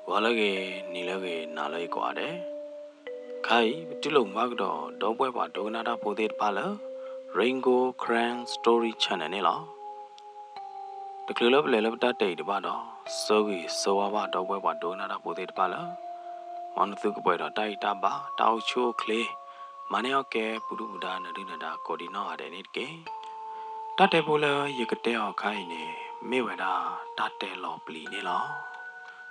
Walage nilage nalai kwade. Kai tilong magdo dobwe ba dognada podet pala Ringo Cran Story Channel ni lo. The club lelab da day ba do sogi sowa ba dobwe ba dognada podet pala. One thuk boy da dai ta ba tao chu kle maneo ke pudu buda na dina da kodino ade nit ke. Ta te bola yekate ho kai ne mewada ta te lo pli ni lo.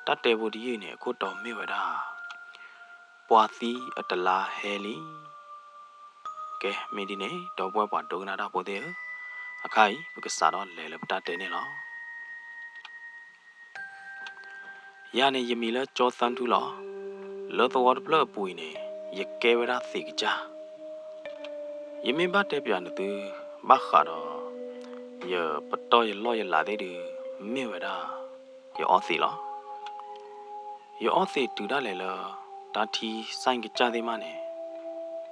Ta te bodi ne ko to mewada. Puati atala heli ke medine dobwe ba dognada pode akai bukasaro lele bta tene lo yani yemila chosan tu lo lo to word blo pui ne ye kevera sikja yemi ba te pya ne tu ba kha do ye pato ye lo ye la de de mewada ye osi lo ye osi tu da le lo ta thi sain ki cha de ma ne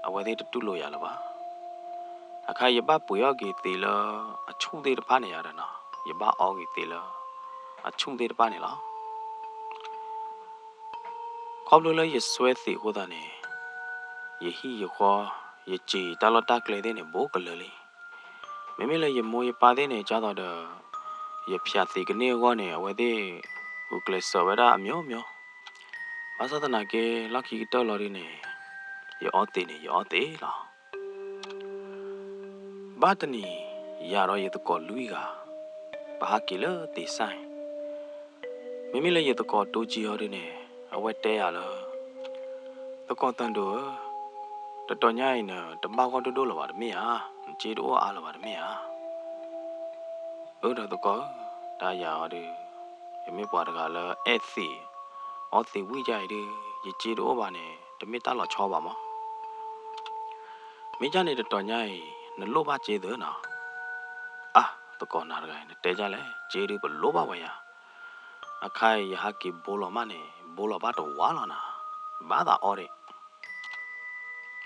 awe de tu lo ya la ba akai ye ba pu yo ki te lo a chu de de pa ne ya da na ye ba o ki te lo a chu de de pa ne loခေါပလိုလဲရဆွဲစီဟိုတာနေရဟီရခေါ်ရချီတလတကလေတဲ့နေဘိုးကလလီမမေလဲရမိုးရပါတဲ့နေကြတော့ရဖြတ်စီကနေကောနေအဝဲတဲ့ဟိုကလဆောဝဲတာအမျိုးမျိုးဘာသာတနာကေလက်ခီတော်လော်ရနေရအော်တေနေရအော်တေလားဘာတနီရတော့ရတကောလူီကဘာကီလတေဆိုင်မမေလဲရတကောတိုဂျီရော်နေအဝဲတဲရလားတကောတန်တို့တတော်ညိုင်းနော်တမောက်ကောတိုးလောပါတမေဟာခြေတို့အားလောပါတမေဟာဟုတ်တော့တကောဒါရရတယ်ယမေပွားတကလည်းအဲ့စီအော်စီဝိကြိုက်တယ်ရခြေတို့ပါနဲ့တမေတလောချောပါမမိကြနေတတော်ညိုင်းနလို့ပါခြေသေးနော်အာတကောနာရကိုင်းတဲကြလဲခြေတို့ဘလို့ပါဝရအခိုင်ရဟကီဘိုလောမနဲ့ဘိုလောပါတော့ဝါလာနာဘာသာအော်တဲ့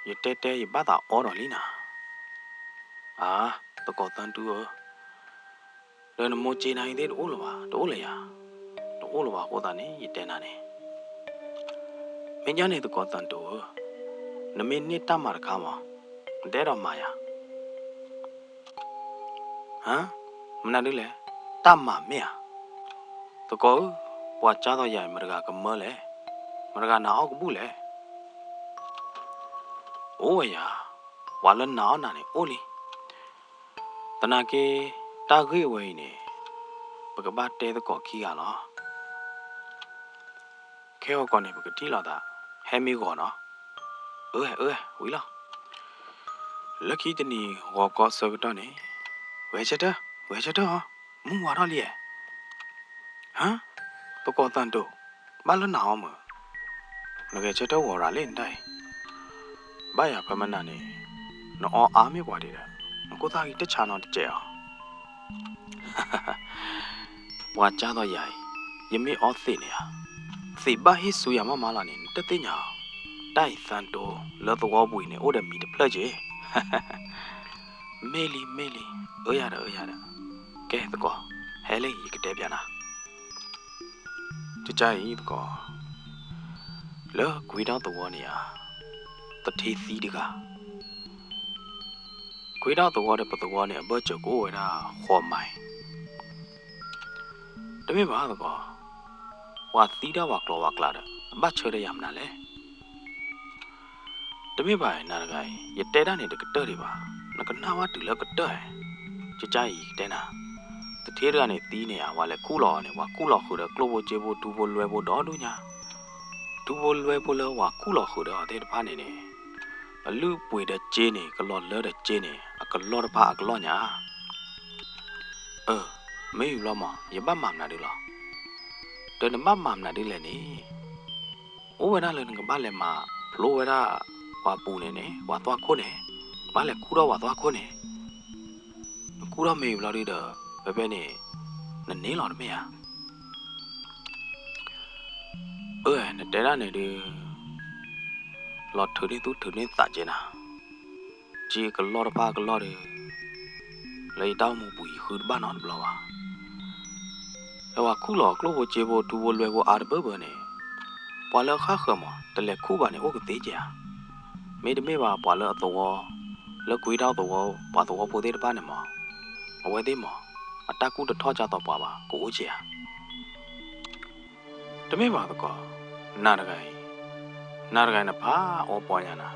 ရတဲတဲရဘာသာအော်တော်လီနာအာတကောတန်တူလဲနမိုချေနိုင်တဲ့တိုးလပါတိုးလေယာတိုးလပါဟောတာနေရတဲနာနေမင်းညာနေတကောတန်တူနမင်းနေတမှာခါမတဲတော်မာယာဟမ်မနာဒူးလေတမှာမင်းတကောပွာချတော့ရိုင်မရကကမလဲမရကနာအောက်ကဘူးလေအိုးယာဝါလနာနာနေအိုလီတနာကေတာခေဝိနေပကဘာတဲတကောခီရလားခဲဟောကောနေပကတိလာတာဟဲမီကောနော်ဝီလာလက်ခီတနီဝါကောဆောကတော့နေဝဲချက်တာမူဝါရလီဟမ်တကောတန်တို့ဘာလနာအောင်မငါချက်တော့ဝါရလေးတိုင်ဘာရဖမနာနေနော်အားမေကွာတယ်ကိုသားကြီးတချာတော့တကြအောင်ဝါကြတော့ရိုင်ယမေအောသိနေဟာစီဘာဟိဆူရမလာနေတသိညာတိုက်စန်တိုလောတော့ပွေနေအိုဒမီတဖလက်ကြီးမေလီအိုရတာကဲတကောဟဲလေးရကတဲ့ပြန်လားကြိုက်တကောလောကွေတော့တော်နေဟာတထေးစီတကခွေတော့တော်တဲ့ပတော်နဲ့ဘတ်ချကိုဝဲတာခေါ်မိုင်းတမေပါတော့ဝါသီးတော့ဝါကလောဝါကလာတယ်ဘတ်ချရရမနာလေတမေပါနာရကိုင်ရတဲတာနေတကတဲ့တွေပါနကနာဝတူလကတဲ့ကြကြရီတဲနာတထေးကနေတီးနေရဝါလဲခုလောနေဝါခုလောခုတဲ့ကလိုဘချေဘဒူဘလွယ်ဘတော်တို့ညာဒူဘလွယ်ဘလောဝါခုလောခုတဲ့တဲ့ဖာနေနေအလူပွေတဲ့ကျင်းနေကလော်လဲတဲ့ကျင်းနေအကလော်တဖာအကလော်ညာမေးလောမရပတ်မှမနာဒူလားတဲ့နမမှမနာဒူလဲနေအိုဝဲတာလဲငဘာလဲမှာဘလိုဝဲတာဝါပူနေနေဝါသွားခုနေဘာလဲခုတော့ဝါသွားခုနေခုတော့မေးလော်ရီတော့ဘဲနေနေလော်မေးဟာနတဲရနေဒီလော်ထရီတူထနေစာကျနာဂျီကလော်ပါကလော်ရီလေတောင်းမှုပူခူဘာနော်ဘလောဝါဟောခုလော်ကလိုဘချေဘဒူဘလွယ်ဘအာဘဘနေ ပွာလခါခမတလဲခုပါနေဩကသေးကြမေတမေပါပွာလအတော်လက်ကွေးတော့တော်ပွာတော်ပိုသေးတပါနေမအဝဲသေးမအတကူတထောကြတော့ပွာပါကိုဦးကြီးတမေပါတော့နာရကိုင်နဖာဩပွာညာနာ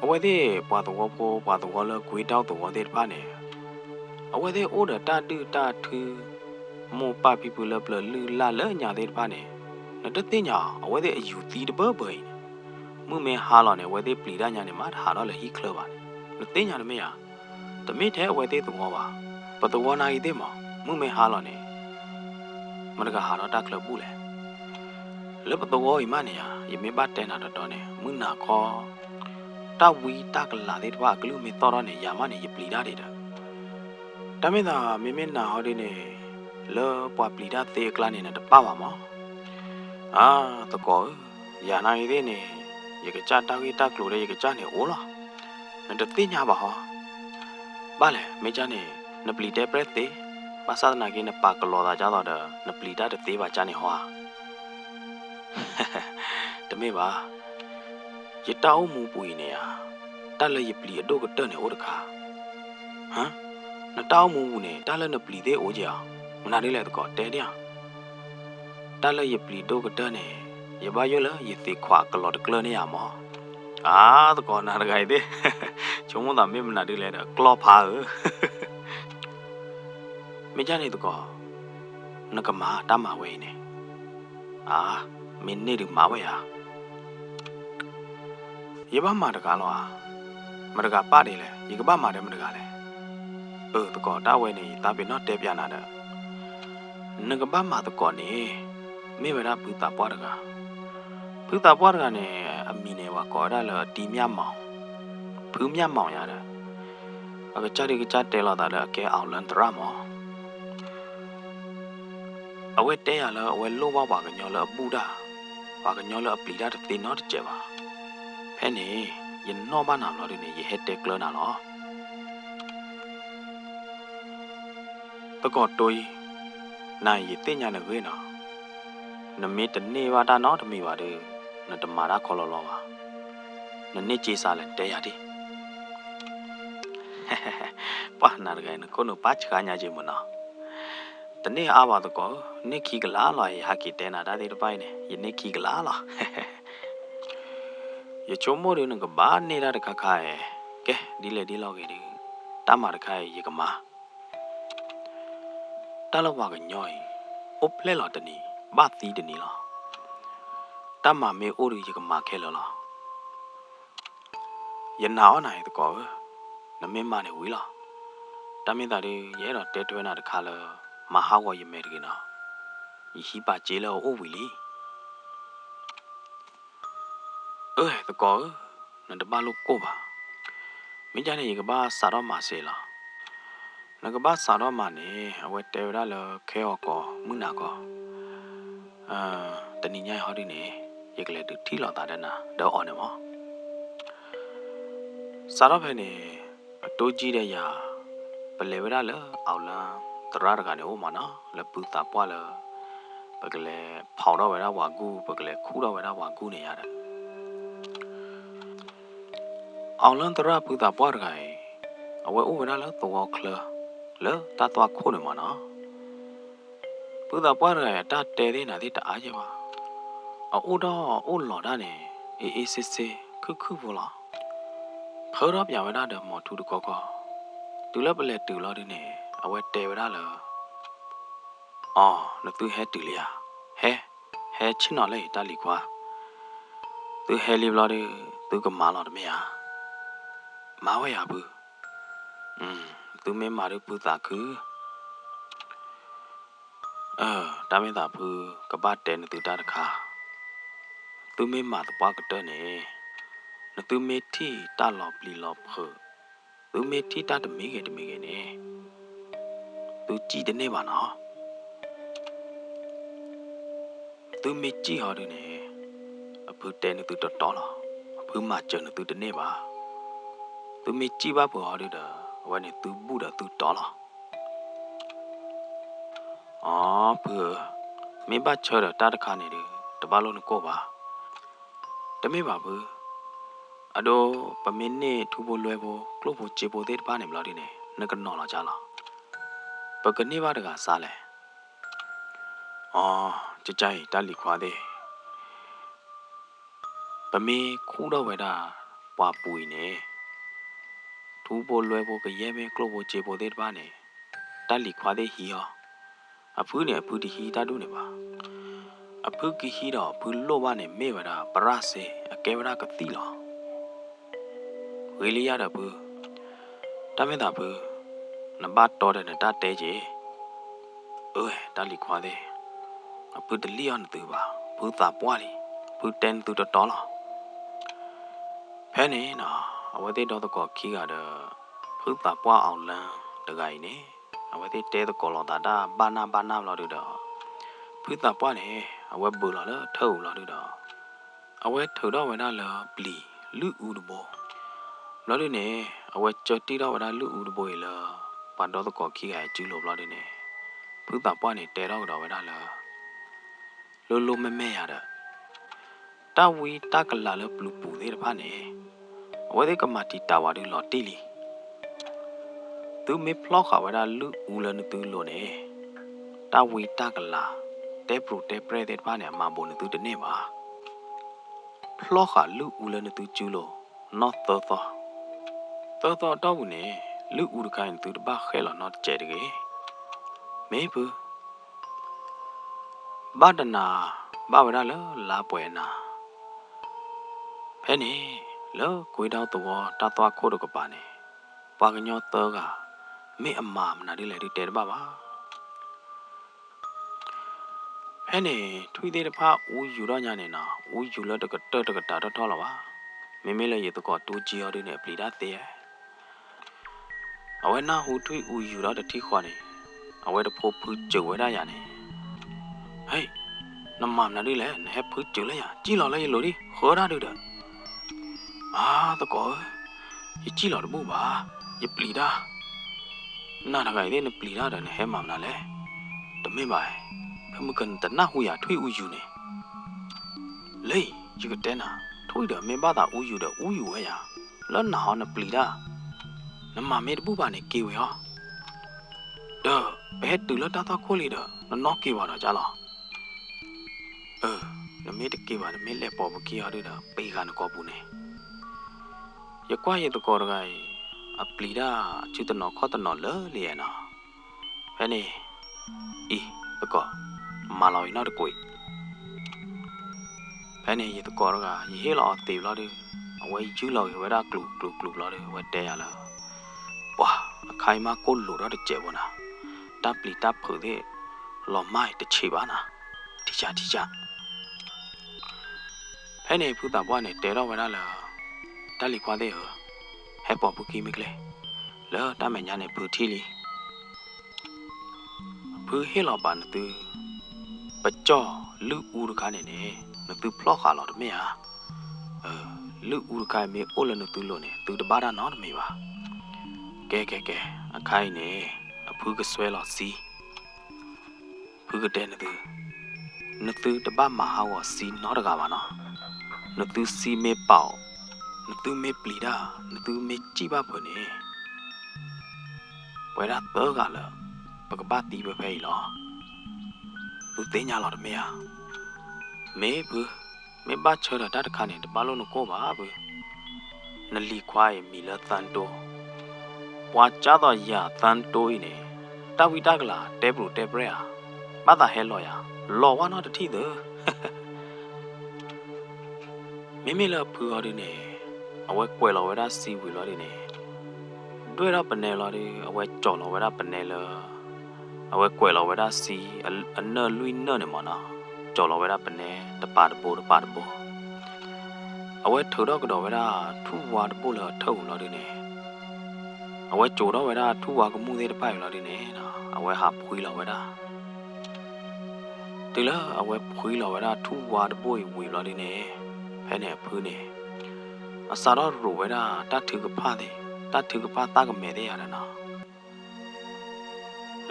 အဝဲသေးပွာတော်ပိုပွာတော်လက်ကွေးတော့တော်သေးတပါနေအဝဲသေးဩဒတာတူတာထူမောပပီပူလပလလူလာလညာသေးတပါနေနတသိညာအဝဲသေးအယူတီတပပိမှုမဲဟာလာနေဝဲသေးပလီဒညာနေမှာဟာတော့လေဟီခလပါနသိညာနမေယာတမိထဲဝဲသေးတော်ပါပတဝနာဤသေးမမှုမဲဟာလာနေမနကဟာတော့တကလပူလေလပတဝဤမနေယာယမေပါတဲနာတော့နေမှုနာခောတဝီတကလာသေးတပါကလူမေတော်တော့နေယာမနေယပလီဒါတဲ့တမေသာမေမေနာဟောဒီနေလောပွားပလီဒါသေးကလာနေတပါပါမအာတကောယာနာဤသေးနေရေကကြတာဝီတကလိုတဲ့ရေကကြနေအိုးလားနတသိညာပါဟောဘာလဲမေချာနေနပလီတဲပရက်သေးပါသနာကိနပါကလောတာကြတော့နပလီတာတဲ့သေးပါချနေဟောတမေပါရတောင်းမူပူနေရတက်လက်ရပလီအတော့ကတက်နေဩတခါဟမ်နတောင်းမူနေတက်လက်နပလီသေးဩကြမနာလေးလဲတော့တဲတဲ့တက်လက်ရပလီတော့ကတက်နေရပါရလားရသေးခွာကလောတကလနေရမောအာတော့နာရခိုင်သေးချုံမသာမေမနာလေးလဲတော့ကလောဖာမေကြနေတော့နကမာတမဝဲနေအာမင်းနေဒီမာဝဲဟာရပါမာတကားလောမတကားပါတယ်လေဒီကပမာတယ်မတကားလေတော့တာဝဲနေတာပင်တော့တဲပြနာတယ်နကပမာတော့နေမေဝရပူတာပွားတကားပူတာပွားတကားနေအမီနေဝါကောရလတီမြမောင်ဖူးမြမောင်ရတယ်အကကြရီကကြတဲလာတာလေအကဲအောင်လန်တရမောအဝဲတဲရလားအဝဲလုံးပါကညောလအပူတာပါကညောလအပလီတာတေနော်တကြပါဖဲနေယနောဘာနာလို့ဒီနေရဟက်တဲကလနာလောတကောတိုးနိုင်ရတင်ညာနေဝေးနော်နမေတနေပါတာနော်တမိပါတယ်နတမာရာခေါ်လောပါနနေကြေးစားလဲတဲရသည်ပါနာရကိုင်ကိုနပတ်ချာညာချင်းမနော်တနေ့အားပါတော့နိခိကလာလာရဟကိတဲနာဒါဒီတပိုင်းနေယနိခိကလာလာယချုံမိုးရင်းကဘာနေတာတခါခါရဲ့ကဲဒီလေဒီလောက်ကြီးဒီတမတခါရဲ့ရေကမာတလောက်ပါကညောအိုပလဲလာတနီဘာသီးတနီလားတမမေအိုရီရေကမာခဲလောလားယနာဝနိုင်တော့နမင်းမနေဝီလားတမင်းသားတွေရဲတော့တဲတွဲနာတခါလောမဟာဝရမဲတကနော်ဤရှိပါကျေလောအိုဝီလီတကောနတပါလို့ကိုပါမင်းကြနေကဘာစာတော့မဆေးလားနကဘာစာတော့မနေအဝဲတဲရလခဲော်ကောမုနာကောတနိညာဟောဒီနေရေကလေးတူထီလောက်တာတဲ့နာတော့အော်နေမောစာတော့ဖဲနေအတိုးကြီးတဲ့ရာပလေဝရလအောက်လန်တရရကနေဟိုမနော်လပူတာပွားလပကလေးဖောင်တော့ဝဲတော့ဝါကူပကလေးခူးတော့ဝဲတော့ဝါကူနေရတယ်အောင်လန်တရပူတာပွားရအဝဲဥဝရလတော့ခလလဲတတ်တော့ခိုးနေမနော်ပူတာပွားရတတဲတဲ့နာတိတအားကြပါအိုတော့အိုလော်တာနေအေးစစ်စစ်ခုဘောလားခေါ်တော့ပြန်ဝဲတော့မော်ထူတကောကောတူလပလဲတူလို့ဒီနေအဝဲတဲဝရလအော်နသူဟဲတူလျာဟဲချင်းတော်လေတလီကွာသူဟဲလီဘလာဒီသူကမာလာတမယာမာဝဲရဘူးသူမဲမာရပူတာကူတာမင်းသာဘူးကပတ်တဲနသူတာတခါသူမဲမာတပွားကတဲနေနသူမဲတီတာလောပလီလောဖသူမဲတီတာတမေကေနေသူကြည်တဲ့နေပါနော်သူမေကြည့်ဟောတယ်နေအဖူတဲနေသူတော်လားအဖူမကျနေသူတနေပါသူမေကြည့်ပါဘောဟောတယ်ဝဲနေသူဘူးတာသူတော်လားအော်ဖူမင်းပါချောတာတခါနေတယ် တပါလုံးကိုပါတမေပါဘူးအတော့ပမင်းနဲ့ထူဖို့လွယ်ဖို့ကလို့ဖို့ချေဖို့တဲ့ပါနေမလားဒီနဲ့နကနော်လာကြလားပကနေပါတကစားလဲအော်ကြကြိုက်တလီခွာတဲ့ပမင်းခူးတော့ဝဲတာပွားပူနေထူဖို့လွယ်ဖို့ကရဲမဲကလို့ဖို့ချေဖို့တဲ့ပါနေတလီခွာတဲ့ဟီယောအဖူးနဲ့အဖူးတီဟီတာတို့နေပါအဖူးကီဟီတော့ဖူးလို့ပါနဲ့မေဝတာပရစေအကဲဝရကတိလောဝေလီရတော့ဘူးတမင်တာဘူးနဘတ်တော်တဲ့တတဲကြီးအိုးတလီခွာတဲ့အဖူးတလီအောင်တူပါဘူးတာပွားလီဘူးတန်တူတော်လားဖဲနေနော်အဝသေးတော့တော့ခီးကတော့ဘူးတာပွားအောင်လန်းတကိုင်းနေအဝသေးတဲတော့ကောလောတာဘာနာမလို့တော့ဘူးတာပွားနေအဝဲဘူလာတော့ထုံလာတော့အဝဲထုံတော့ဝဲတော့လားပလီလူဦးတော့လော်ဒီနေအဝဲချတီတော့ဝဒါလူဦးတပွဲလာပန်တော့တော့ခီကကျူလို့လော်ဒီနေဖူးတာပွားနေတဲတော့ဝဒါလာလိုမဲရတာတဝီတကလာလပလူပူသေးတဖာနေအဝဲဒီကမတီတာဝါဒီလော်တီလီသူမေဖလောက်ခဝဒါလူဦးလနတူလို့နေတဝီတကလာတဲပရူတဲပရဲတဲ့ဖာနေမှာဘုံတူတနေပါဖလောက်ခလူဦးလနတူကျူလို့ not thoughတော်တော့ဘူးနေလူဦးခိုင်းသူတပါခဲလောတော့ကျဲတကေမေဘူးဘာဒနာဘာဝရလာပွဲနာဖဲနေလောကိုတော့တော့တသွားခိုးတော့ကပါနေပွာကညောတော့ကမေအမမနာဒီလေဒီတဲတပါပါဖဲနေထွေးသေးတဖာဦးယူတော့ညနေနာဦးယူလို့တကတာတော့ထောလာပါမေလည်းရတော့တူကြီးရတဲ့ပလီတာသေးအဝဲနာဟူထွေးဦးယူတော့တတိခွာနေအဝဲတဖို့ဖူးကြွယ်ရရနေဟေးနမနာလေးလဲနဲဖူးကြွလဲရကြည့်လော်လဲရလို့ဒီခေါ်ရတူတယ်အာတကောရကြည့်လော်တမှုပါရပလီတာနာတကိုင်တဲ့ပလီတာတယ်ဟဲမမနာလဲတမင်းပါဖမကန်တနာဟူရထွေးဦးယူနေလေရကတဲနာထွေးတယ်မင်းပါတာဦးယူတယ်ဦးယူဝဲရလောနာဟောနပလီတာနမမေတပူပါနေကေဝေဟောတော့ဘဲတူလတာတာခိုးလေတော့နော်ကေပါတော့ကြလားနမေတကေပါနမေလက်ပေါ်မကေရတော့ပေကနကောဘူးနေရကွာရတကောရကိုင်အပလီဒါချူတနော်ခေါ်တနော်လေလေရနော်ဖဲနေဤတကောမာလော်နော်တကွေဖဲနေရတကောရကရေဟေလောတေလော်ဒီအဝဲကျူးလော်ရဝဲကလူလော်ဒီဝဲတဲရလားဝါအခိုင်မကိုလိုတော့တဲ့ဝနာတပ်ပလီတပ်ဖုတဲ့လော်မိုက်တချေပါနာတီချဖဲနေဖူတာဘွားနေတဲတော့ဝနာလာတလီခွာတဲ့ဟဲပေါ်ပူကီမီကလေလောတမညာနေဖူထီလီဖူဟေလော်ပါနတူပကြောလူဦးရခါနေနေနတူဖလော့ခါလော်တမေဟာလူဦးရခါမေအိုလနတူလို့နေသူတပါတာနော်တမေပါကဲအခိုင်နေအဖူးကဆွဲလော်စီဖူးကတဲ့နတူတပတ်မဟာဝစီနော်တကပါနော်နတူစီမေပေါနတူမေပလီဒါနတူမေကြည့်ပါဖွနေဝဲရတော့ကလာပကပတ်တီပဲဖဲလောသူတင်းညာလော်တမေဟာမေဘူးမေဘချောတာတခါနေတပါလုံးကိုပါဘူးနလီခွားရမီလသန်တိုပွာကြတော့ရသန်တိုးနေတဝီတကလာတဲပရူတဲပရဲဟာမသာဟဲလော်ရလော်ဝါနော်တတိသမိလဖူရနေအဝဲကွယ်လော်ဝဲတာစီဝီလော်နေတွေ့တော့ပနေလော်ဒီအဝဲကြော်လော်ဝဲတာပနေလော်အဝဲကွယ်လော်ဝဲတာစီအနော်လွိနော်နေမနော်ကြော်လော်ဝဲတာပနေတပါတပိုးအဝဲထိုတော့ကတော့ဝဲတာထူဝါတပိုးလော်ထုံလော်နေအဝဲကြိုတော့ဝဲတာထူဝါကမှုသေးတပိုက်လော်နေနော်အဝဲဟာဖွေးလော်ဝဲတာဒီလားအဝဲဖွေးလော်ဝဲတာထူဝါတပိုးဝေလော်နေဖဲနေဖူးနေအစားတော့ရိုဝဲတာတထုကဖားတယ်တထုကဖားတာကမဲတဲ့ရတာနော်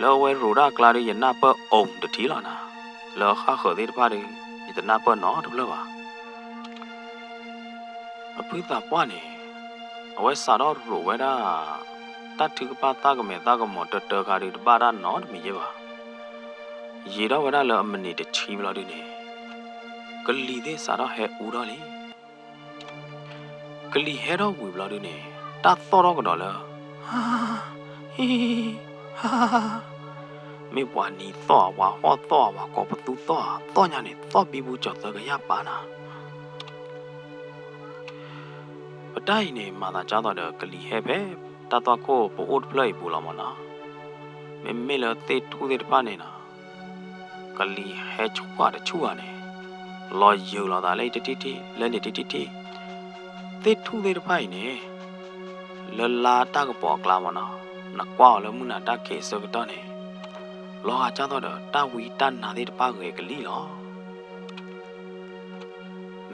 လောဝဲရိုဒါကလာရနပအုံတတီလာနာလောခါခေါ်တဲ့ဖားတယ် the napper not blower. A put that one. A west side of Rowena. That took a patagame, tagamotor, turkari, but not me. Yida when I learn many the cheap lodine. Gully this out of head urali. Gully head of we bloodine. That thought of a dollar. Ha he ha. Me one need thought what thought what copper to thought any thought people just like a yapana. But I name Mother Jada the Gully hepe. That I call for old play bulamana. Me miller they to the panina. Gully hedge what a chuane. Lord you lot a late titty, lend it titty. They to the pine. La tagapo clamana. Naquala muna dake circutane. Law Jada that we done nothing pag lilo.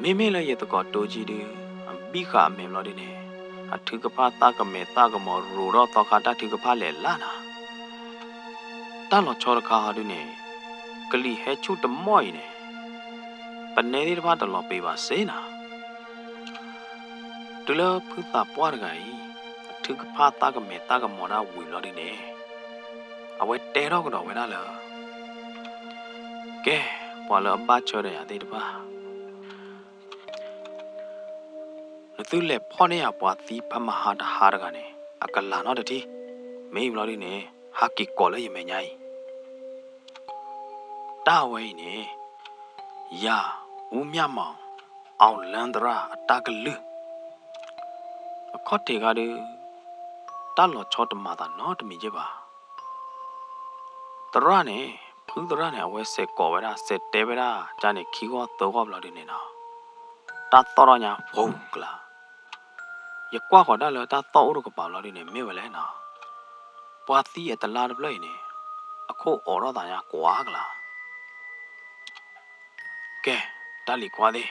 Mimela yet got doji do, and bika melodine. I took a part tagame tagamo, rudo tokata took a pale lana. Talo choraka hadune. Gully head shoot the moine. But native part the lopiva sena. Tula put up watergai. I took a part tagame tagamona will not in a. I went dead over when I love. Gay, while a bachelor at the bar. The Thule pony up what the Pamahata Haragane. A galanodity. May not in a haki collar you may. Da way ne. Ya, umyama. Outlandra, tagalu. A cottage. Talo chot mother not me jiba. The rane, pull the rane away say covera, said Devera, Johnny Kigo, the wobbladinina. That thoronya, fogla. Ye quahodala, that thought of balladin in Mivelena. Pati at the lad blane. A co or than a quagla. Ke, Dali quade.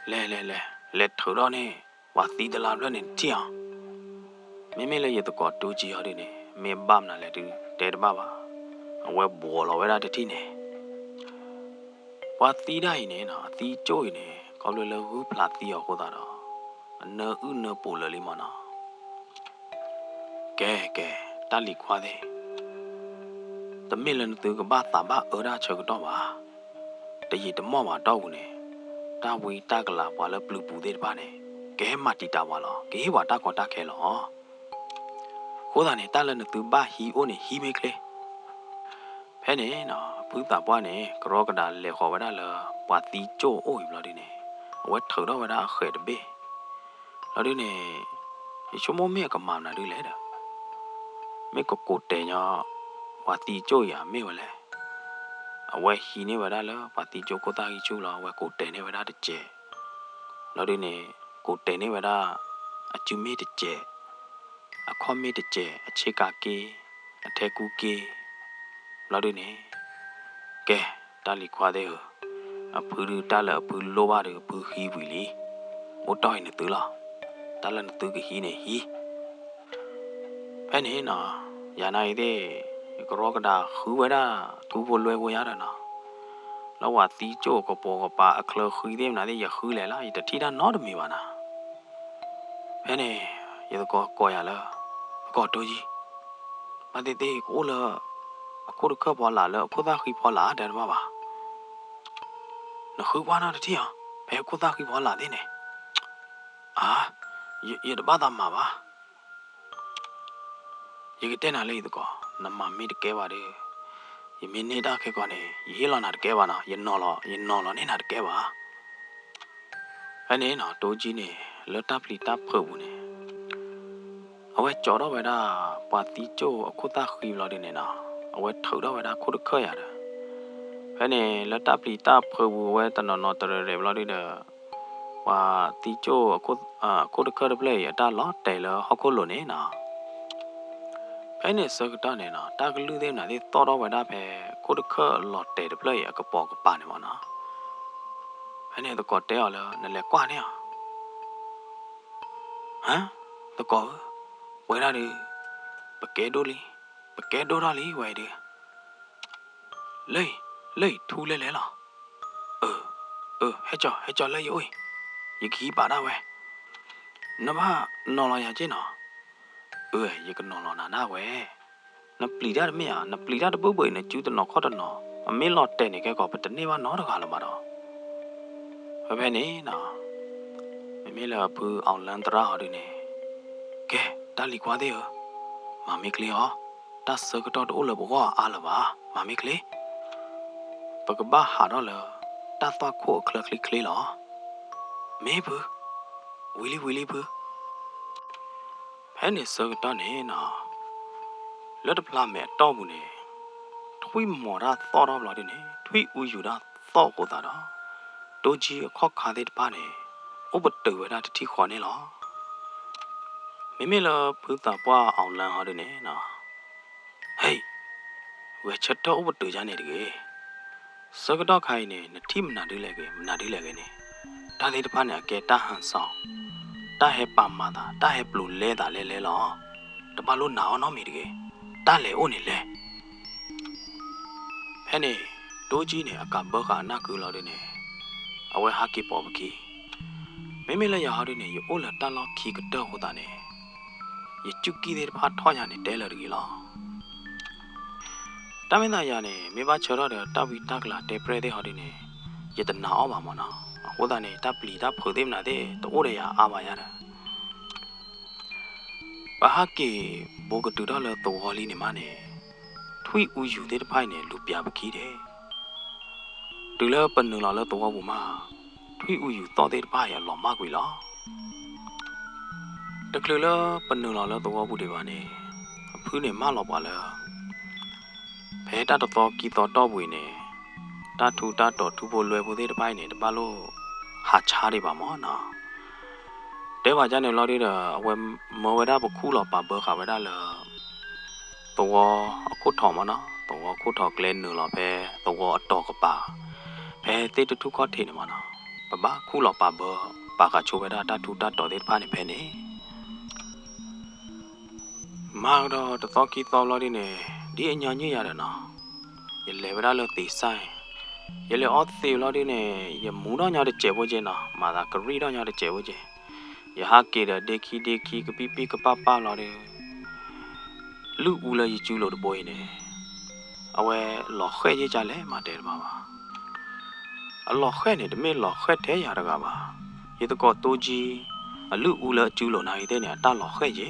Le, let Turone, what the lad running tia. Mimela yet the god to Giardine, me bamna let you, dead baba. A web ball over at the tine. What the dine, the joine, call a who plati or hodara. And no una pola limana. Ke, Dali quade. The million took a bath about Ura Chogodova. The yet the mama dogune. That we tagla while a blue booted bane. Ke mati tawala, ke what takotakelo. Hodane talent to ba he only he make le. Penny no, put that one crocodile le hovera, what the Joe oi bloodine. What told over that head be. Lodine, it should more make a man a later. Make a good denya, what the Joya mewele. Away he never dollar, but the Jokota chula were good day never at a chair. Lodine, good day never a chumate chair. A commit chair, a chekaki, a tekuki. Lodine, ke, Dali quadeo. A puru dollar, puru lower, puru he willy. What doing the tula? Talan took he. Penny na, Yana de, a crocodile, who were two volvo yarana. No what the joke of a clerk who them na de Yahulela, the tita not me wana. Penny, you go coyala, got doji. But the day cooler, a quarter cup or la, Kodaki Pola, and Baba. No, who one out of tea? Pay Kodaki Pola, didn't it? Ah, you're the bottom, mama. You get ten a lady go, no mammy the cavade. You mean need a cacone, you heal on at Gavana, you know, in at Gava. And in our dojine, let up lit up pebune. Away Joro Veda, Paticho, a Kotaki Lodinena. Away Todo Veda could occur. Penny let up lit up pebu wet and not the revolida. Paticho could occur play at a lot Taylor, Hocolonena. Penny circuitanena, Daglu then they thought of it up a could occur lot day to play a capog of Panamana. Penny the cotella, Nelequania. Huh? The go? Where are you? Pakedoli, where do you? Lay, too lela. ဟဲ့ကြော်လဲယိုယခီပါတာဝဲနမနော်လာရချင်းနော်ယကနော်လာနာဝဲနပလီဒါမယာနပလီဒါတပုတ်ပွေနဲ့ကျူးတနော်ခေါ်တနော်အမင်းလော့တဲ့နေခဲ့ကောပတနေပါနော်တကားလမတော့ဘယ်နေနော်မမေလာဖူအောင်လန်တရာဟော်ဒီနေကဲတာလီကွာသေးမမီကလေးဟောတဆကတော့တိုးလဘောအားလပါမမီကလေးပကဘာဟာတော့လေတတ်တော့ခိုခလကလေးလောမေဘူးဝီလီဘူးဖဲနေစကတော့နေနော်လက်တဖလာမဲ့တော့ဘူးနေထွေးမော်တာသောတော့လာတယ်နေထွေးဦးယူတာသောကိုတာတော့တိုးကြီးခောက်ခါတဲ့ပါနေဥပတူဝဲတာတတိခေါ်နေလောမိလာဖူးတာပွားအောင်လန်ဟာတယ်နေနော်ဟေးဝဲချက်တော့ဥပတူကြနေတကယ်စကတော့ခိုင်းနေနတိမနာတွေးလိုက်မနာတွေးလိုက်နေဒါလေးတဖာနဲ့အကဲတဟန်ဆောင်တဟဲပါမာတာတဟဲဘလူလဲတာလဲလောတပါလို့နာအောင်နော်မိတကယ်တလဲအိုနေလဲဖဲနေတိုးကြီးနေအကဘောကနာကူလာတယ်နေအဝဲဟာကီပေါ်ပကီမိလည်းရဟာတယ်နေယိုလာတလောက်ခီကတော့ဟိုတာနေယကျုကီတဲ့ဖာထောင်းရနေတဲလာတကီလောတမင်းသားရနေမိဘချော်တော့တဝီတကလာတဲပရဲတဲ့ဟာတယ်နေယတနာအောင်ပါမနော်ဟိုတာနေတပလီတဖိုသေးမနာတဲ့တိုးရရအာမရတာဘာဟာကီဘောကတူတော့လဲတိုဟော်လီနေမနေထွေးဦးယူတဲ့ဖိုင်နေလူပြပကီတဲ့တူလဲပနူလာလဲတိုဟောဘူးမှာထွေးဦးယူတော့တဲ့ဖိုင်ရလော်မကွေလောတကယ်လဲပနူလာလဲတိုဟောဘူးတွေပါနေအဖူးနေမလော်ပါလဲဖဲတတော်ကီတော်ဘူးနေတထူတတော်ထူဖို့လွယ်ဖို့တဲ့ဖိုင်နေတပါလို့ဟာချားတွေပါမောနော်တဲပါကြနေလော်ရီတော့အဝဲမော်ဝဲတာပခုလော်ပါဘောခါဝဲတာလဲตัวအခုထောင်မနော်ตัวအခုထောင်ကလေးနူလောပဲตัวအတော်ကပါဘဲတိတ်တူခေါ်ထင်းနေမနော်ပပခုလောပါဘောပါကချိုဝဲတာတထူတတော်တဲ့ဖာနေဖဲနေမောင်တော့တော်ကီတော်လော်ဒီနေဒီအညာညရရတယ်နော်ရလေဝရလို့တီဆိုင်ရလေအော်သီလော်ဒီနေရမူတော့ညာတဲ့ကျေဖို့ချင်းနော်မာသာဂရီတော့ညာတဲ့ကျေဖို့ချင်းရဟာကေတဲ့ဒေခီကပီကပပလော်ဒီလူဦးလည်းကျူးလို့တပွဲနေအဝဲလော်ခွဲရကြလဲမတဲပါအလော်ခွဲနေတမင်းလော်ခွဲတဲ့ရတကပါရေတကောတိုးကြီးအလူဦးလည်းကျူးလို့နိုင်တဲ့နေတလော်ခွဲရ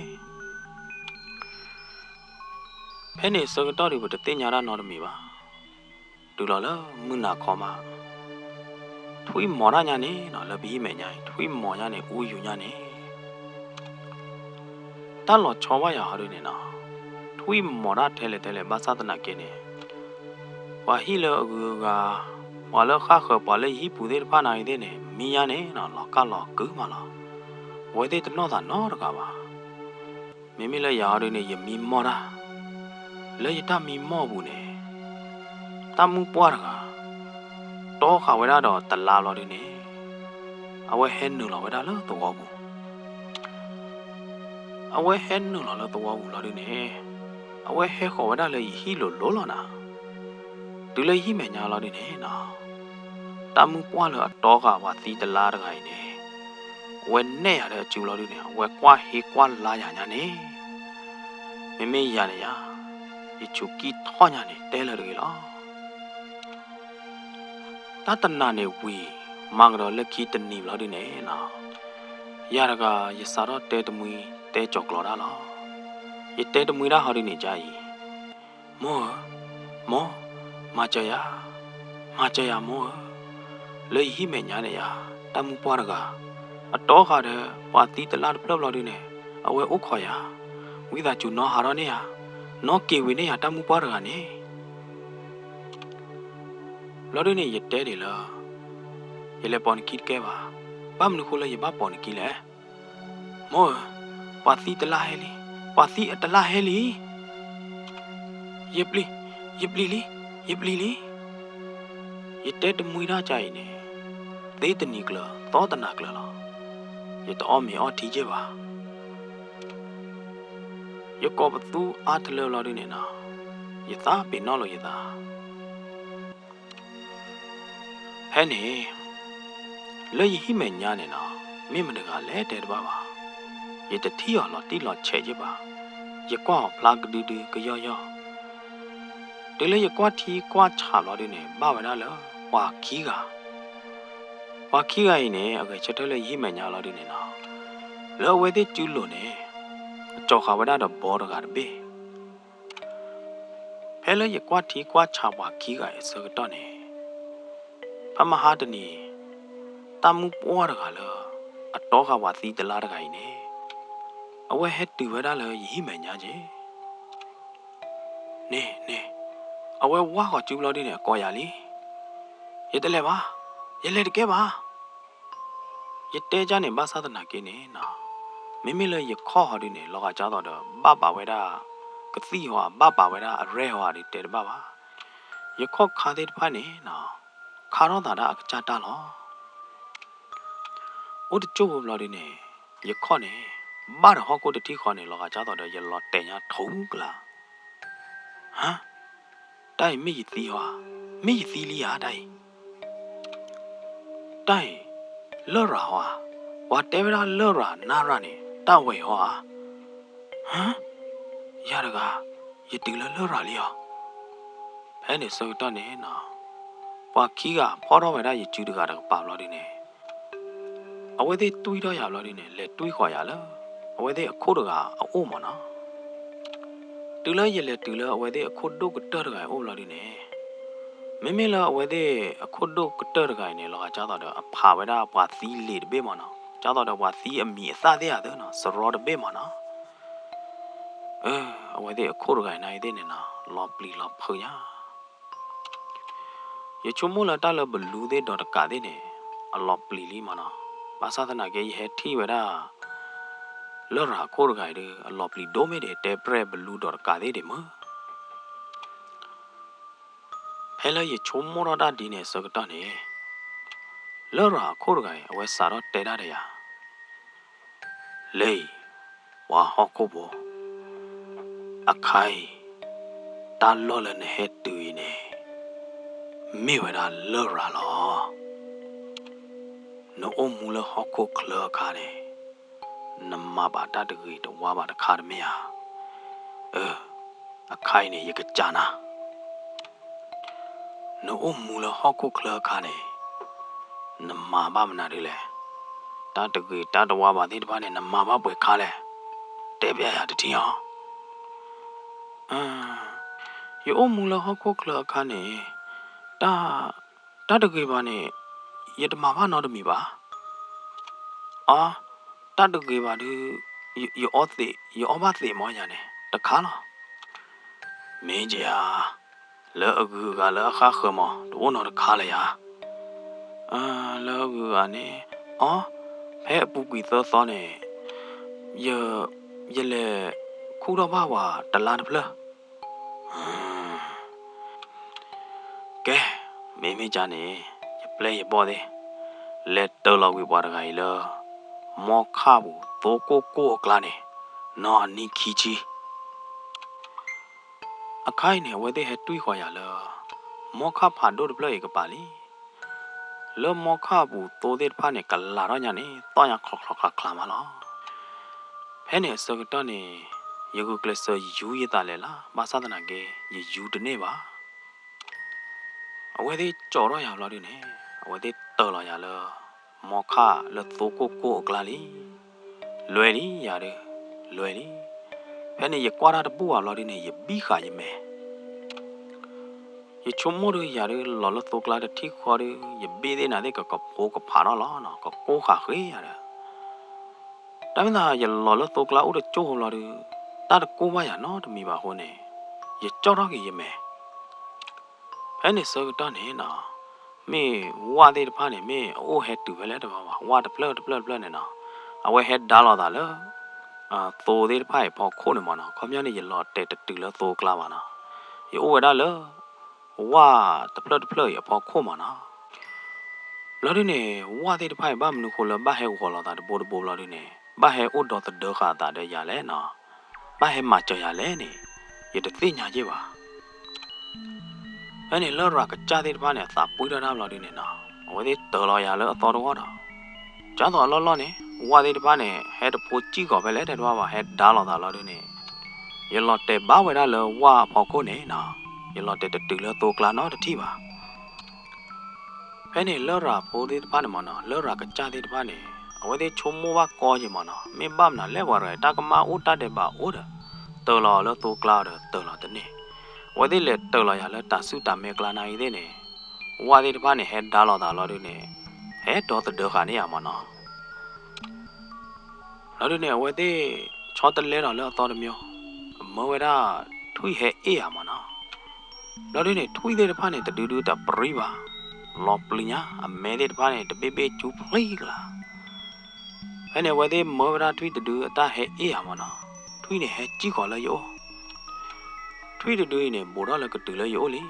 ဖဲနေစကတော့ဒီဘတတင်ညာရနော်တမီပါဒူလော်လမနာခေါ်မှာထွေးမော်ရညာနေနော်လဘီးမယ်ညာထွေးမော်ညာနေဦးယူညာနေတလော်ချောဝါရဟာရနေနော်ထွေးမော်ရထဲလေဘာသာတနာကင်းနေဝါဟီလောကူကဝါလခါခပါလေဟီပူတဲ့ဖာနိုင်တဲ့နေမီယာနေနော်လောကလောကူမလားဝဲတဲ့တနောသာနော်တကပါမိမိလည်းရာရနေယမီမော်ရာလေယတမီမော့ဘူးနေတမှုပွားတကတော့ခါဝဲတော့တလာလော်နေအဝဲဟဲနူလော်ဝဲတာလို့တော့ဘူးအဝဲဟဲနူလော်လို့တော့ဘူးလော်နေအဝဲဟဲခေါ်ဝဲတာလေဟီလိုလောလောနာဒူလေဟီမညာလော်နေနော်တမှုပွားလို့တော့ခါဝါသီတလာတကိုင်းနေဝဲနဲ့ရတဲ့ကျူလော်နေဝဲကွာဟီကွာလာညာညာနေမိမိရနေရဒီချူကီထောညာနေတဲလေရလောတတနာနေဝီမင်္ဂရလက်ခီတနီလော်နေနော်ရရကရစားတော့တဲတမွီတဲကြော်ကလော်တာလောရတဲတမွီလာဟော်နေကြကြီးမောမကြရမောလေဟိမညာနေရတမှုပွားရကအတော်ခါတဲ့ပါတီတလာပလော်လော်နေအဝဲဥခေါ်ရဝိသာကျူနော်ဟာရနေရနော်ကေဝေနေရတမှုပွားရကနေလော်နေရတဲတယ်လားရလေပေါ်နကိကဲပါဘာမနခုလေရပါပေါ်နကိလေမောပါတီတလာဟဲလီပါတီအတလာဟဲလီယပလီလီယတဲတမွေရာကြိုင်နေသေတနီကလာသောတနာကလာယတောမေအော်တီကြပါယကောပသူအာတလော်လော်နေနာယသာပေနော်လို့ယသာဟဲ့နေ လေဟိမေညာနေနော်မိမတကလည်းတဲ့တပါပါရတတိရောလော်တီလော်ချေကြပါရကွာဖလာကဒီဒီကယောယောဒီလေရကွာတီကွာချလော်ဒီနေဘာဝနာလောဝါခီကရင်နေအကချက်တယ်လေဟိမေညာလော်ဒီနေနော်လောဝဲတဲ့ကျူးလို့နေကြောက်ခါဝဒတော့ဘောတကားဘေးဖဲလေရကွာတီကွာချဝါခီကရဲ့စကတော့နေပမဟာတနီတမှုပေါ်တကားလောအတော့ကဝါသီးတလားတကားနေအဝဲဟက်တူဝဲတာလေဟိမေညာကြီးနေအဝဲဝါကကျူးလို့ဒီနေကော်ရလီရတဲ့လေပါရလေတကယ်ပါရတဲ့ကြနေဘာသာတနာကင်းနေနော်မိလေရခေါ်ဟာဒီနေလောကကြတော့ဘဝဲတာကတိဟောဘဝဲတာအရဲဟောဒီတဲ့ဘာပါရခေါ်ခါတဲ့ဖာနေနော်ခါတော့တာအကြတာလောဥဒချိုးလော်ဒီနေရခေါ်နေဘာတော့ဟောကိုတတိခေါ်နေလောကကြတော့ရလော်တဲ့ညာထုံးကလားဟမ်တိုင်မိသီဟောမိသီလီယာတိုင်လော်ရာဟောဝါတဲဗရာလော်ရာနာရနေတဝဲဟောဟမ်ရရကရတူလော်ရာလီယောဖဲနေစောတော့နေနော်ဝါခီကဖော်တော့ဝဲတာရကျူးတကတော့ပါလော်ဒီနေအဝဲသေးတွေးတော့ရလော်ဒီနေလေတွေးခေါ်ရလားအဝဲသေးအခုတကအိုးမနော်တူလရလေတူလအဝဲသေးအခုဒုကတရကအိုးလော်ဒီနေမိလာအဝဲသေးအခုဒုကတရကနေလောကကြတော့အဖာဝဲတာဘွာသီးလေတပေးမနော်ကြတော့ဘွာသီးအမီအစသေးရတယ်နော်စရောတပေးမနော်အဝဲသေးအခုတကနိုင်သေးနေနော်လော်ပလီလော်ဖွညာရချုံမလာတလဘလူသေးတော့တကသေးနေအလော်ပလီလီမနော်ဘာသာတနာကေဟဲထီဝဲတာလော်ရာခိုးရခိုင်အလော်ပလီဒိုမဲတဲ့တဲပရက်ဘလူတော့တကသေးတယ်မဟဲလာရချုံမရတာဒီနေစကတော့နေလော်ရာခိုးရခိုင်အဝဲစားတော့တဲရတယ်ရလေဝါဟောကိုဘောအခိုင်တာလော်လည်းနဲ့ဟဲတူနေ မိဝရလော်ရာလောနိုအမူလဟခုခလခါနေနမဘာတာတဂီတော့ဝါဘာတခါရမယာအခိုင်နေရကကြနာနိုအမူလဟခုခလခါနေနမဘာမနာရလေတာတဂီတာတော့ဝါဘာဒီတပါနေနမဘာပွဲခါလေတဲပြရတတိယယောအမူလဟခုခလခါနေတာတကေပါနဲ့ရတမဘာနော်တမီပါတာတကေပါဒီယောသေးယောဘာသေးမောညာနေတခါလားမင်းကြီးဟာလောအကူကလောခါခမတော့နော်တခါလေယာလောကူကနေဖဲအပူကွီသောသောနေရလေခုတော့ဘာဝတလားတဖလားကဲမေကြနေပလေရပေါ်သေးလက်တော်လောက်ဝေပွားတခါကြီးလောမောခဘူးတိုကိုကလာနေနော်နီခီချီအခိုင်နေဝဲတဲ့ဟဲတွေးခေါ်ရလောမောခဖာဒိုဒပလေကပါလီလောမောခဘူးတိုတဲ့ဖာနေကလာတော့ညာနေတော့ရခလခလာမလားဖဲနေစကတော့နေယခုကလစယူရတာလေလားဘာသာတနာကေယူတနေပါအဝဲသေးကြော်တော့ရလို့ဒီနေအဝဲသေးတော်လာရလောမောခလတိုကိုကလာလီလွယ်လီရတယ်လွယ်လီဖဲနေရကွာတာတပူလို့ဒီနေရပြီးခါရမယ်ရချုံမို့ရရတယ်လော်တိုကလာတတိခေါ်ရပြီးတဲ့နာတဲ့ကပိုကဖာတော့လောနော်ကိုခါခေးရတယ်ဒါမှမဟုတ်ရလော်တိုကလာဦးချိုးလို့တာတကိုမရနော်တမီပါဟိုနေရကြောက်တော့ကြီးရမယ်ဖဲနေစကတော့နေနော်မေဝါတဲ့ဖာနေမေအိုဟက်တူပဲလေတပါပါဝါတပလနေနော်အဝဲဟက်ဒါလာတာလေသိုးတဲ့ဖာပေါ်ခိုးနေမနော်ခမရနေရလော်တဲ့တူလို့သိုးကလာပါနော်ရအိုဝဒါလေဝါတပလရပေါ်ခိုးမနော်လော်ဒီနေဝါတဲ့ဖာဘာမနုခိုးလဘာဟဲခေါ်လာတာတပိုးလော်ဒီနေဘာဟဲအိုဒေါ်တခါတာတဲ့ရလဲနော်ဘာဟဲမကြော်ရလဲနေရတဲ့သိညာကြီးပါအဲ့နေလော်ရကကြားတဲ့ဘာနဲ့သာပွေးတော့တာလော်ဒီနေနော်ဝဲတဲ့တော်လော်ရလဲအတော်တော့ ကျန်တော့လောလောနေဝါသေးတပါးနဲ့ဟဲတဖိုကြည့်ကောပဲလဲတဲ့တော့ပါဟဲဓာလောတာလောတွေနေရလောတဲ့ဘာဝဲတာလောဝါဖောက်ကိုနေနော်ရလောတဲ့တူလောတိုကလာနော်တတိပါဖဲနေလောရာဖိုသေးတပါးနေမနော်လောရာကကြသေးတပါးနေအဝဲသေးချုံမောပါကောကြီးမနော်မင်းဘာမနာလဲဝါရဲတာကမာဦးတတ်တဲ့ပါဦးတယ်တော်လောလောတိုကလာတယ်တော်လောတဲ့နေဝဲသေးလေတော်လောရလဲတာစုတာမဲကလာနိုင်သေးနေဝါသေးတပါးနေဟဲဓာလောတာလောတွေနေဟဲတော်တဲ့ခါနေရမနော်လောတွေနေဝဲသေးချောတလဲတော့လောတော်တယ်မျိုးမဝဲတာထွိဟဲအေးရမနော်လောတွေနေထွိသေးတပါးနေတူတူတပရိပါလောပလညာအမဲတဲ့တပါးနေတပေပေကျူပလိကလာဖဲနေဝဲသေးမောဝဲတာထွိတူအတဟဲအေးရမနော်ထွိနေဟဲကြည့်ခေါ်လဲယောထွိတူနေဘောတော့လဲကတူလဲယောလေ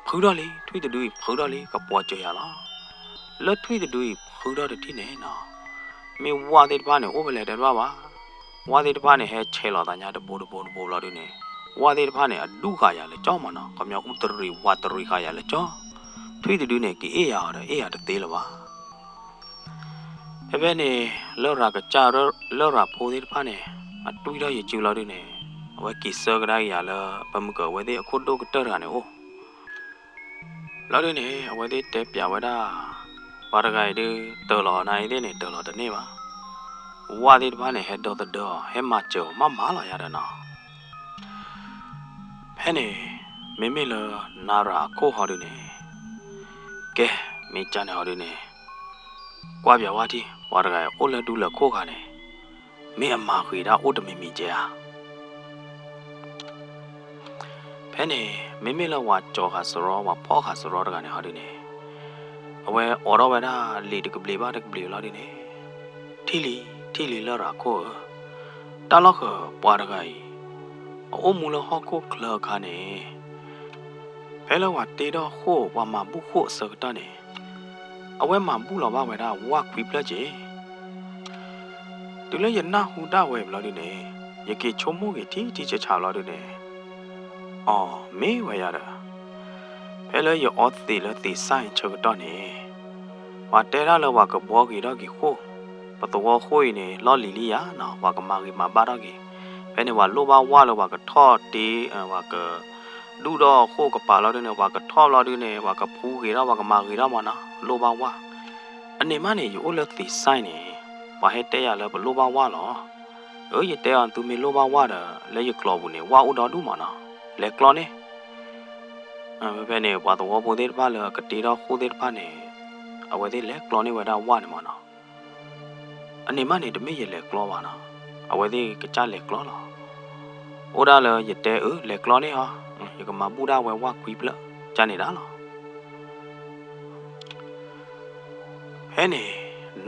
ဖူတော့လေထွိတူဖူတော့လေကပွားကြရလားလောထွိတူဖူတော့တိနေနော်မေဝါတဲ့တပါးနေအိုးပဲလဲတဲ့တော့ပါဝါသေးတပါးနဲ့ဟဲချဲလာတာညာတပိုးလာတွေနေဝါသေးတပါးနဲ့အလူခါရလဲကြောင်းမနော်ခမြောက်ဥတရီဝါတရီခါရလဲကြောင်းထွေးတူနဲ့ကီအေးရတသေးလပါဘယ်နဲ့လောရာကကြာလောရာဖိုးသေးတပါးနဲ့အတူရရကျူလာတွေနေဝဲကီဆောကရာရလဲဘမကဝဲသေးအခုတော့ကတရနေအိုလာတွေနေအဝဲသေးတဲပြဝဲတာပါရဂိုင်တွေတော်လာနိုင်တဲ့နေတော်လာတဲ့နေပါဝါဒီတပါးနဲ့ဟဲတော့တော့ဟဲမကျော်မလာရတဲ့နော်ဖဲနေမမေလနာရာကိုဟော်ရနေကဲမင်းချန်ဟော်ရနေကွာပြဝါတီဝါရကအိုလဒူလခိုးခါနေမင်းအမခွေတာအိုတမီမီကျာဖဲနေမမေလဝါကျော်ခါစရောဝါဖောခါစရောတကနေဟော်ရနေအဝဲအော်တော့ဝဲတာလီတကပလီပါတကပလီလာရနေထီလီလာရာကိုတာလောက်ပွားရကီအိုမူလဟောကိုကလခါနေဖဲလောဝတေတော့ဟိုဝါမဘူးခိုစကတနေအဝဲမှာဘူးလောပါဝဲတာဝါခွီပလက်ကြီးတူလဲရနာဟူတာဝဲဘလာဒီနေယကေချုံမိုးကြီးတီချာလာဒီနေအော်မေးဝဲရတာဖဲလဲရအော်တီလဲတီဆိုင်ချကတနေဝါတဲရလောဝါကဘောကြီးတော့ကြီးဟိုပတော်ဟိုနေလော်လီလီယာနော်ဝါကမာကြီးမှာပါတော့ကြီးဘယ်နေဝါလိုပါဝါလောဝါကထော့တီဝါကလူတော့ခိုးကပါလာတဲ့နေဝါကထော့လာတဲ့နေဝါကဖူးကြီးတော့ဝါကမာကြီးတော့မနော်လိုပါဝါအနေမနေယူလက်တီဆိုင်နေဝါဟဲတဲရလဲဘလိုပါဝါလောရတဲအောင်သူမီလိုပါဝါတယ်လဲရကလောဘူးနေဝါဦးတော်ဒူမနော်လဲကလောနေဘယ်နေဝါတော့ပိုသေးပါလဲကတိတော့ခိုးသေးပါနေအဝဲသေးလဲကလောနေဝါတော့ဝါနေမနော်အနေမနေတမေရလဲကလောပါနော်အဝဲသေးကကြလဲကလောလားအိုဒါလဲရတဲလဲကလောနေဟာရကမဘူဒါဝဲဝါခွီပလကြနေတာလားဟဲနေ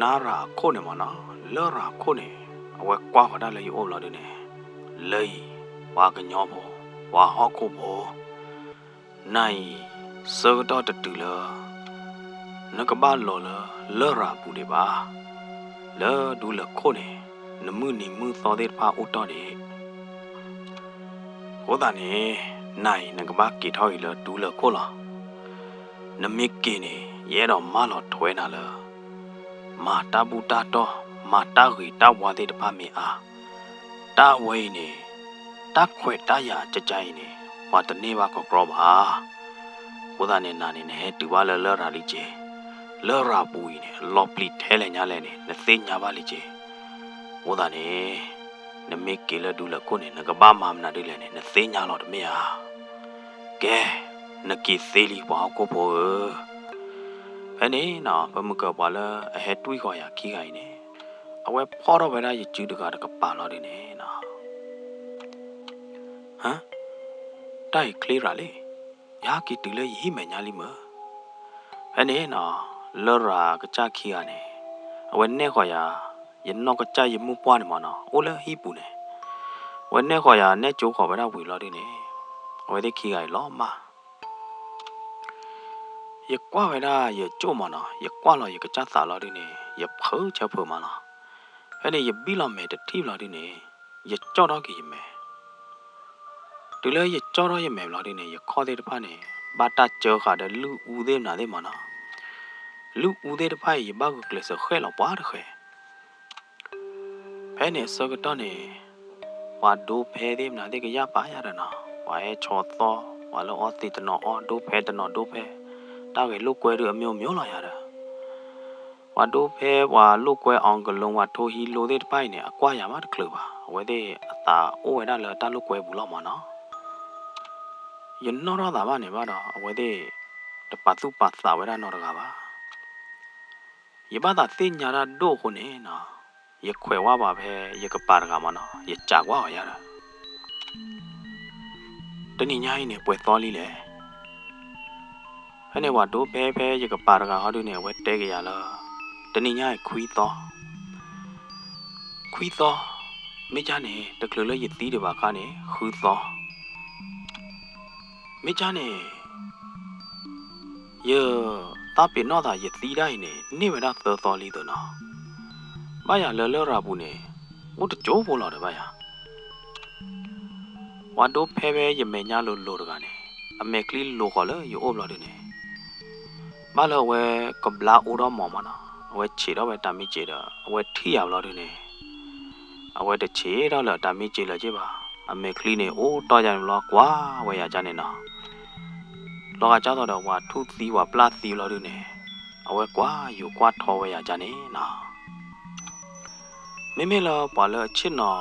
နာရာခိုနေမနော်လောရာခိုနေအဝဲကွာခဒါလဲအိုလာတယ်နေလေဝါကညောဘောဝါဟောခုဘောနိုင်စေတော့တူလာနကဘာလောလောရာပူတွေပါလောဒူလခိုနေနမှုနီမှုသောတဲ့ပါဦးတော်တယ်ဟောတာနေနိုင်နကဘာကီထော်ရဒူလခိုလာနမိကင်းနေရဲတော်မလောထွဲနာလာမာတာဘူတာတော့မာတာရီတာဝါတဲ့တပါမီအားတာဝဲနေတာခွဲတာရကြကြိုင်နေဝါတနေပါကောကောပါဟောတာနေနာနေနေတူပါလောရာလီချေလောရာပူနေလောပလီထဲလဲညာလဲနေနသိညာပါလိချေဟောတာနေနမိကေလဒူလကိုနေနကဘာမမနာတွေလဲနေနသိညာလောတမေယာကဲနကီသေးလီပါကိုဖို့အနေနော်ဘမကပါလာအဟဲတွေးခေါ်ရခီးခိုင်နေအဝဲဖောတော့ဗဲလာရကျူးတကပါလာတယ်နေနော်ဟမ်တိုက်ကလီရာလေယာကီတူလေဟိမညာလီမအနေနော်လောရာကကြခီရနေအဝဲနဲ့ခေါ်ရရနောကကြရမှုပွားနေမနော်အိုလဲဟိပူနေဝဲနဲ့ခေါ်ရနဲ့ကျိုးခေါ်ဗဲလာဝီလာတယ်နေအဝဲတဲ့ခီခိုင်လောမရကွာဝဲလာရကျိုးမနော်ရကွာလောရကကြသာလာတယ်နေရဖိုးချဖို့မနော်အဲ့ဒီရဘီလာမဲတတိလာတယ်နေရကြောက်တော့ကြီးမဲတူလဲရကြောက်တော့ရမဲလာတယ်နေရခေါ်တဲ့တဖာနေဘာတာကြောခါတဲ့လူဦးသေးနာသေးမနော် လူဦးတဲ့ဖိုင်ရပါကကလေးစခဲလောက်ပါတခဲဖဲနေစကတော့နေဝါဒိုဖဲဒီမနာတဲ့ကရပါရတာနော်ဝါရဲ့ချောသောဝါလောအတိတနော်အော်ဒိုဖဲတနော်ဒိုဖဲတောက်ရဲ့လုတ်ကွဲရအမျိုးမျိုးလာရတာဝါဒိုဖဲဝါလုတ်ကွဲအောင်ကလုံးဝထိုဟီလိုတဲ့ဖိုင်နေအကွာရမှာတကလပါဝဲတဲ့အတာအိုဝဲတာလတာလုတ်ကွဲဘူးလောက်မနော်ယနော်တော့တာပါနေပါတော့ဝဲတဲ့တပတ်သူပတ်သာဝဲတာနော်တကပါရပါတာသိညာတာဒိုခုနေနော်ရခွဲဝါပါပဲရကပါတကမနော်ရကြွားရတာတနင်္ညာရီနေပွဲတော်လီလေအဲ့နေဝါဒိုဖဲဖဲရကပါတကဟောတူနေဝဲတဲကြရလားတနင်္ညာရီခွီးတော်မိချာနေတကလလရသီးတပါခါနေခူးတော်မိချာနေယောတာပိနောတာရသီးတိုင်းနေဝရသောတော်လီတော့နော်ဘာရလောလောရဘူးနေဝတ်ကြိုးပေါ်လာတယ်ဘာရဝါဒိုဖဲဖဲရမေညာလို့တကနေအမေကလီလိုခေါ်လို့ယူအိုဘလာတယ်နေဘာလို့ဝဲကဘလာအိုတော့မော်မနော်ဝဲချေတော့ပဲတာမိချေတော့ဝဲထီရဘလာတယ်နေအဝဲတချေတော့လာတာမိချေလာကြပါအမေကလီနေအိုတော့ကြတယ်လို့ကွာဝဲရကြနေနော်လောကကြတော့ဝါထုသီးဝါပလသီးလို့တယ်နေအဝဲကွာယူကွာထောဝဲရကြနေနော်မေလာပါလချစ်နော်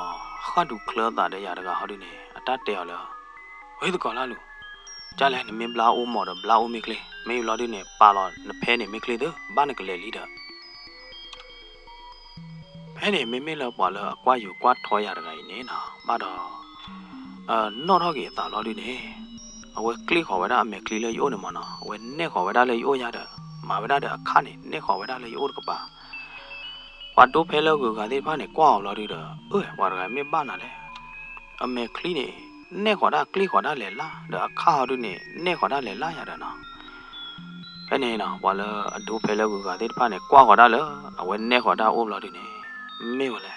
ခါဒူကလတာတဲ့ရတကဟောဒီနေအတတ်တယ်လားဝဲတကောလာလူကြလဲနမဘလာအိုမော်ဒဘလာအိုမီကလေးမေလာဒီနေပါလောနဖဲနေမီကလေးတော့ဘာနကလေးလီတာဖဲနေမေလာပါလအကွာယူကွာထောရတကနေနော်ဘာတော့နော်တော့ကြီးတာလောဒီနေအဝဲကလီခေါ်ဝဲတာအမေကလီလေးရိုးနေမနော်အဝဲနဲ့ခေါ်ဝဲတာလေးရိုးရတာမာဝဲတာတဲ့အခါနေနဲ့ခေါ်ဝဲတာလေးရိုးကပါဝါတိုဖဲလောကကတဲ့ဖာနေကွာအောင်လာရတာဝါရကမေဘာနာလေအမေကလီနေနဲ့ခေါ်တာကလီခေါ်တာလေလားဒါအခါတို့နေနဲ့ခေါ်တာလေလားရတာနော်ဖဲနေနော်ဝါလာအတိုဖဲလောကကတဲ့ဖာနေကွာခေါ်တာလေအဝဲနဲ့ခေါ်တာအိုးလာတယ်နေမေဝလေ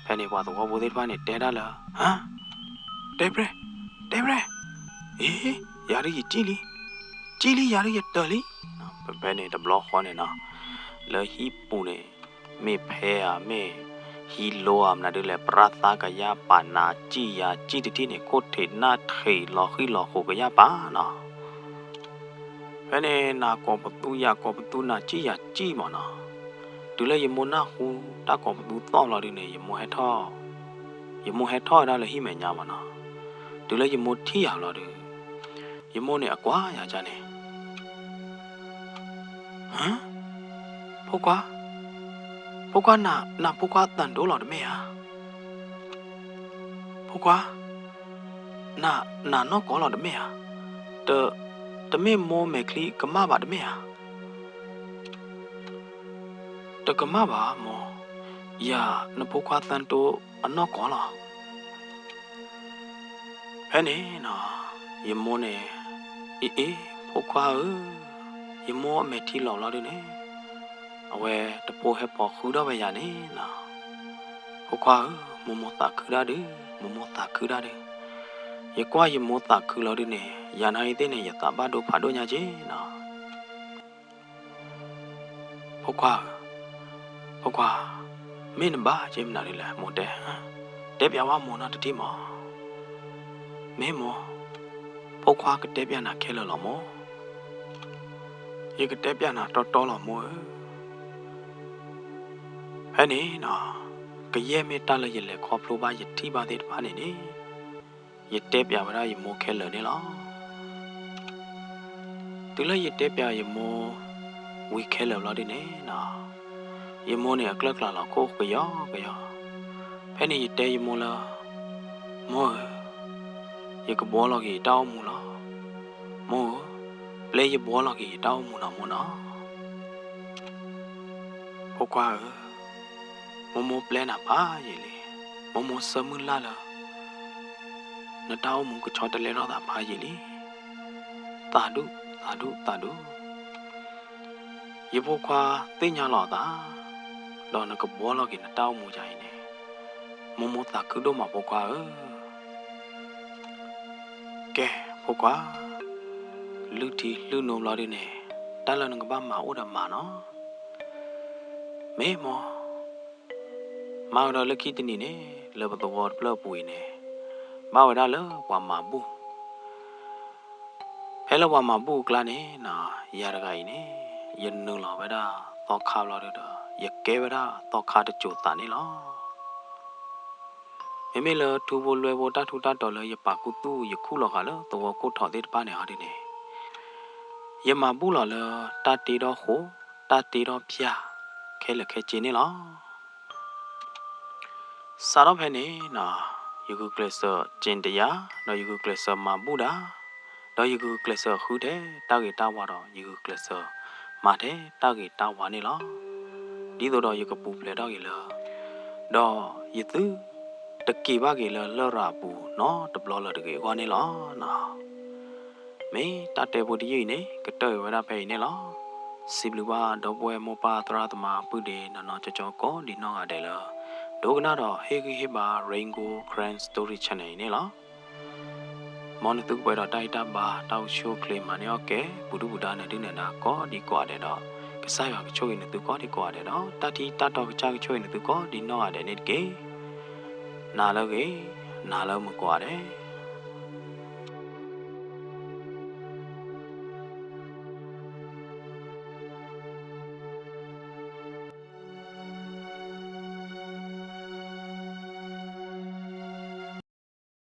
ဖဲနေဝါတော့ဘောတဲ့ဖာနေတဲတာလားဟမ်တဲပရအေးရရကြည်လီရရတော်လီဘယ်နေတဘလောခေါ်နေနော်လေဟီပူနေမေဖဲရမေဟီလိုအမနာဒလေပရသကရပါနာကြည်ရကြည်တိနေကိုထေနာထေလောခီလောခုကရပါနော်ဘယ်နေနာကောပတူရကောပတူနာကြည်ရကြည်မနော်ဒူလေယမနာဟူတာကောပတူတောင်းလာနေယမဟထောဒါလေဟိမညာမနော်ဒူလေယမထီရလာတယ်ယမနဲ့အကွာရကြနေဟမ်ဖုတ်ကွာနာဖုတ်ကွာတန်တိုးလာတယ်မေဟာဖုတ်ကွာနာနော်ကောလာတယ်မေဟာတမေမိုးမေကလီကမပါတယ်မေဟာတကမပါမောယာနဖုတ်ကွာတန်တိုးအနော်ကောလာဖဲနေနော်ယမနဲ့အေးဖုတ်ကွာယမောအမေထီလောင်လာတယ်နေအဝဲတပိုးဟက်ပေါ်ခူတော့ပဲရနေနော်ဟုတ်ကွာမမတာခူရတယ်ရကွာရမောတာခူလို့ဒီနေရနိုင်တဲ့နေရတာဘာတို့ဖာတို့ညာချင်းနော်ဟုတ်ကွာမင်းဘာချင်းနာရလဲမို့တဲ့ပြဝမောနာတတိမောမင်းမောဟုတ်ကွာကတဲ့ပြနာခဲလောမောရကတဲ့ပြနာတော်လောမောဟဲ့နေနော်ကရဲမေတလရလေခေါပလိုပါယတိပါတဲ့တပါနေနေရတဲ့ပြဝရယမိုခဲလနေလားသူလည်းရတဲ့ပြယမိုဝီခဲလလာဒီနေနော်ယမိုနေအကလကလာလောက်ကိုကရောဖဲနေရတဲ့ယမိုလားမောရကဘောလောက်ကြီးတောင်းမူလားမောလေရဘောလောက်ကြီးတောင်းမူနော်မောနော်ဟုတ်ကွာမမပလန်နာပါရေလေမမစမလာလာနတောင်းမကချောတလဲတော့တာပါရေလေတာဒုရေဖို့ခွာသိညာတော့တာတော့နကဘောလောက်ကနတောင်းမကြရင်နေမမတာကုတော့မှာပေါ့ကွာကဲဖို့ကွာလူတီလူနုံလာနေ တာလနကဘာမာဥဒမာနော်မေမောမာတော့လက်ခိတနီနေလဘတော်ပလပွေနေမာဝဒါလဝါမာဘူးဖဲလဝါမာဘူးကလာနေနာရရကိုင်နေယနုလောဝဒါတော့ခါလာတော့ယကဲဝဒါတော့ခါတကြိုတာနေလောမေလထူဘလွယ်ဘတာထူတာတော်လရပါကူတူယခုလောခါလတော့ကိုထော်တဲ့ပါနေဟာဒီနေယမဘူးလောလတာတီတော့ဟိုတာတီတော့ဖျားခဲလခဲချင်းနေလောစာတော့ဖဲနေနာယခုကလစကျင်တရားတော့ယခုကလစမဘူးတာတော့ယခုကလစခုတဲ့တာဂေတာဝါတော့ယခုကလစမာတဲ့တာဂေတာဝါနေလောဒီတော့ယခုပူပလေတော့ရလတော့ယသူတကေဘာကေလလရပူနော်တဘလလတကေခွာနေလောနော်မေတတဲဘူဒီနေကတဲ့ဝရဖဲနေလောစီဘလူဘာတော့ပွဲမောပါသရသမပုဒေနော်ကြောကောဒီနော်ရတယ်လောဒုကနာတော့ဟေဂီဟေဘာ Rainbow Grand Story Channel နေလားမော်နတုပွဲတော့တိုက်တာပါတောက်ရှိုးကလေးမနေကဲဘူဒူဘူဒါနဲ့ဒီနေတာကောဒီကွာတယ်တော့ကစားရကချိုးနေသူကောဒီကွာတယ်တော့တတိတတော့ကချကချိုးနေသူကောဒီနော်ရတယ်နေကေနာလောကေနာလောမကွာတယ်